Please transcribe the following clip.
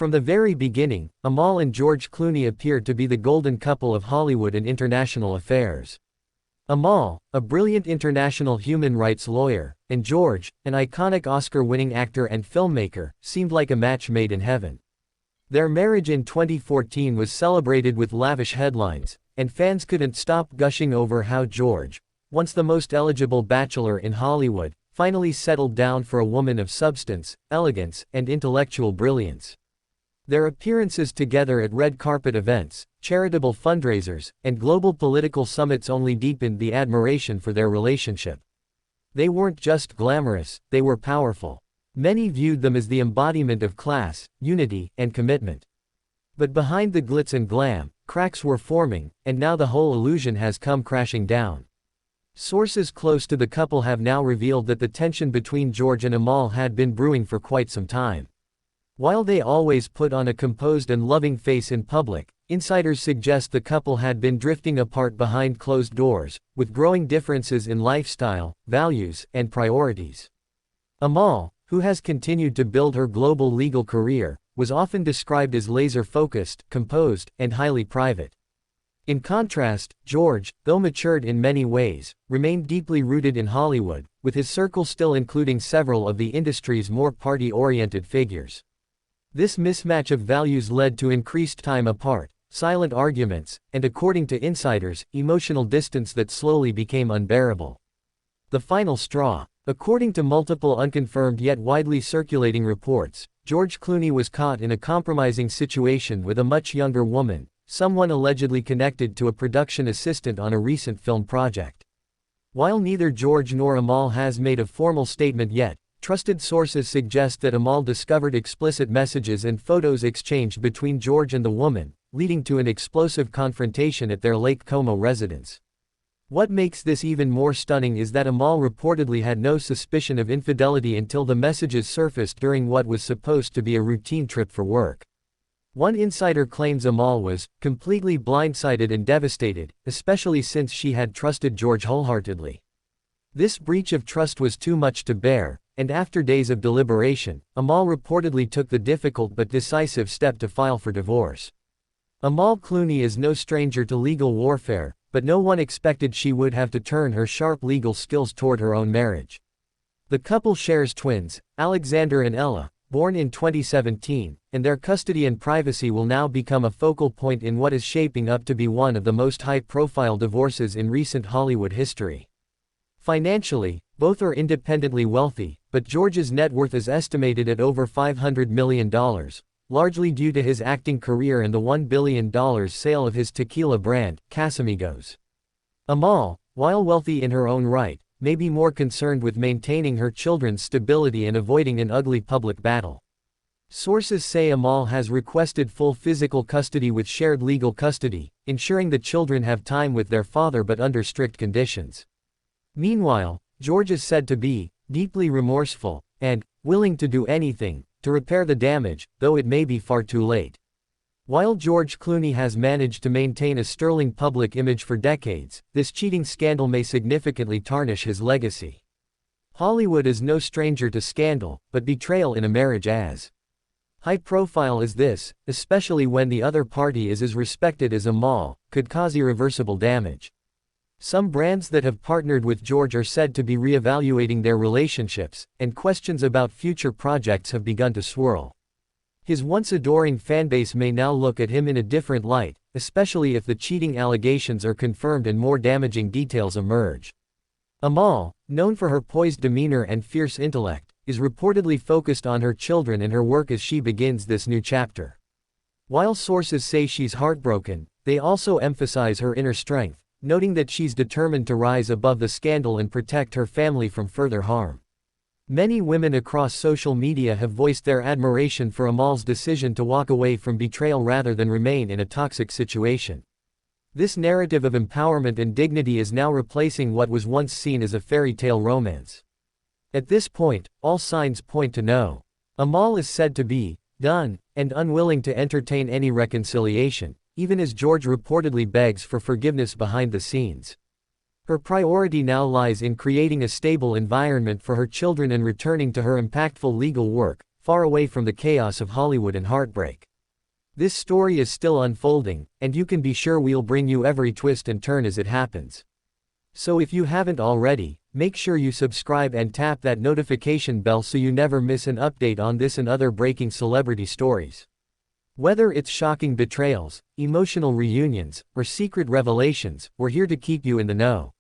From the very beginning, Amal and George Clooney appeared to be the golden couple of Hollywood and international affairs. Amal, a brilliant international human rights lawyer, and George, an iconic Oscar-winning actor and filmmaker, seemed like a match made in heaven. Their marriage in 2014 was celebrated with lavish headlines, and fans couldn't stop gushing over how George, once the most eligible bachelor in Hollywood, finally settled down for a woman of substance, elegance, and intellectual brilliance. Their appearances together at red carpet events, charitable fundraisers, and global political summits only deepened the admiration for their relationship. They weren't just glamorous, they were powerful. Many viewed them as the embodiment of class, unity, and commitment. But behind the glitz and glam, cracks were forming, and now the whole illusion has come crashing down. Sources close to the couple have now revealed that the tension between George and Amal had been brewing for quite some time. While they always put on a composed and loving face in public, insiders suggest the couple had been drifting apart behind closed doors, with growing differences in lifestyle, values, and priorities. Amal, who has continued to build her global legal career, was often described as laser-focused, composed, and highly private. In contrast, George, though matured in many ways, remained deeply rooted in Hollywood, with his circle still including several of the industry's more party-oriented figures. This mismatch of values led to increased time apart, silent arguments, and according to insiders, emotional distance that slowly became unbearable. The final straw. According to multiple unconfirmed yet widely circulating reports, George Clooney was caught in a compromising situation with a much younger woman, someone allegedly connected to a production assistant on a recent film project. While neither George nor Amal has made a formal statement yet, trusted sources suggest that Amal discovered explicit messages and photos exchanged between George and the woman, leading to an explosive confrontation at their Lake Como residence. What makes this even more stunning is that Amal reportedly had no suspicion of infidelity until the messages surfaced during what was supposed to be a routine trip for work. One insider claims Amal was completely blindsided and devastated, especially since she had trusted George wholeheartedly. This breach of trust was too much to bear, and after days of deliberation, Amal reportedly took the difficult but decisive step to file for divorce. Amal Clooney is no stranger to legal warfare, but no one expected she would have to turn her sharp legal skills toward her own marriage. The couple shares twins, Alexander and Ella, born in 2017, and their custody and privacy will now become a focal point in what is shaping up to be one of the most high-profile divorces in recent Hollywood history. Financially, both are independently wealthy, but George's net worth is estimated at over $500 million, largely due to his acting career and the $1 billion sale of his tequila brand, Casamigos. Amal, while wealthy in her own right, may be more concerned with maintaining her children's stability and avoiding an ugly public battle. Sources say Amal has requested full physical custody with shared legal custody, ensuring the children have time with their father but under strict conditions. Meanwhile, George is said to be deeply remorseful and willing to do anything to repair the damage, though it may be far too late. While George Clooney has managed to maintain a sterling public image for decades, this cheating scandal may significantly tarnish his legacy. Hollywood is no stranger to scandal, but betrayal in a marriage as high profile as this, especially when the other party is as respected as Amal, could cause irreversible damage. Some brands that have partnered with George are said to be re-evaluating their relationships, and questions about future projects have begun to swirl. His once adoring fanbase may now look at him in a different light, especially if the cheating allegations are confirmed and more damaging details emerge. Amal, known for her poised demeanor and fierce intellect, is reportedly focused on her children and her work as she begins this new chapter. While sources say she's heartbroken, they also emphasize her inner strength, noting that she's determined to rise above the scandal and protect her family from further harm. Many women across social media have voiced their admiration for Amal's decision to walk away from betrayal rather than remain in a toxic situation. This narrative of empowerment and dignity is now replacing what was once seen as a fairy tale romance. At this point, all signs point to no. Amal is said to be done and unwilling to entertain any reconciliation, even as George reportedly begs for forgiveness behind the scenes. Her priority now lies in creating a stable environment for her children and returning to her impactful legal work, far away from the chaos of Hollywood and heartbreak. This story is still unfolding, and you can be sure we'll bring you every twist and turn as it happens. So if you haven't already, make sure you subscribe and tap that notification bell so you never miss an update on this and other breaking celebrity stories. Whether it's shocking betrayals, emotional reunions, or secret revelations, we're here to keep you in the know.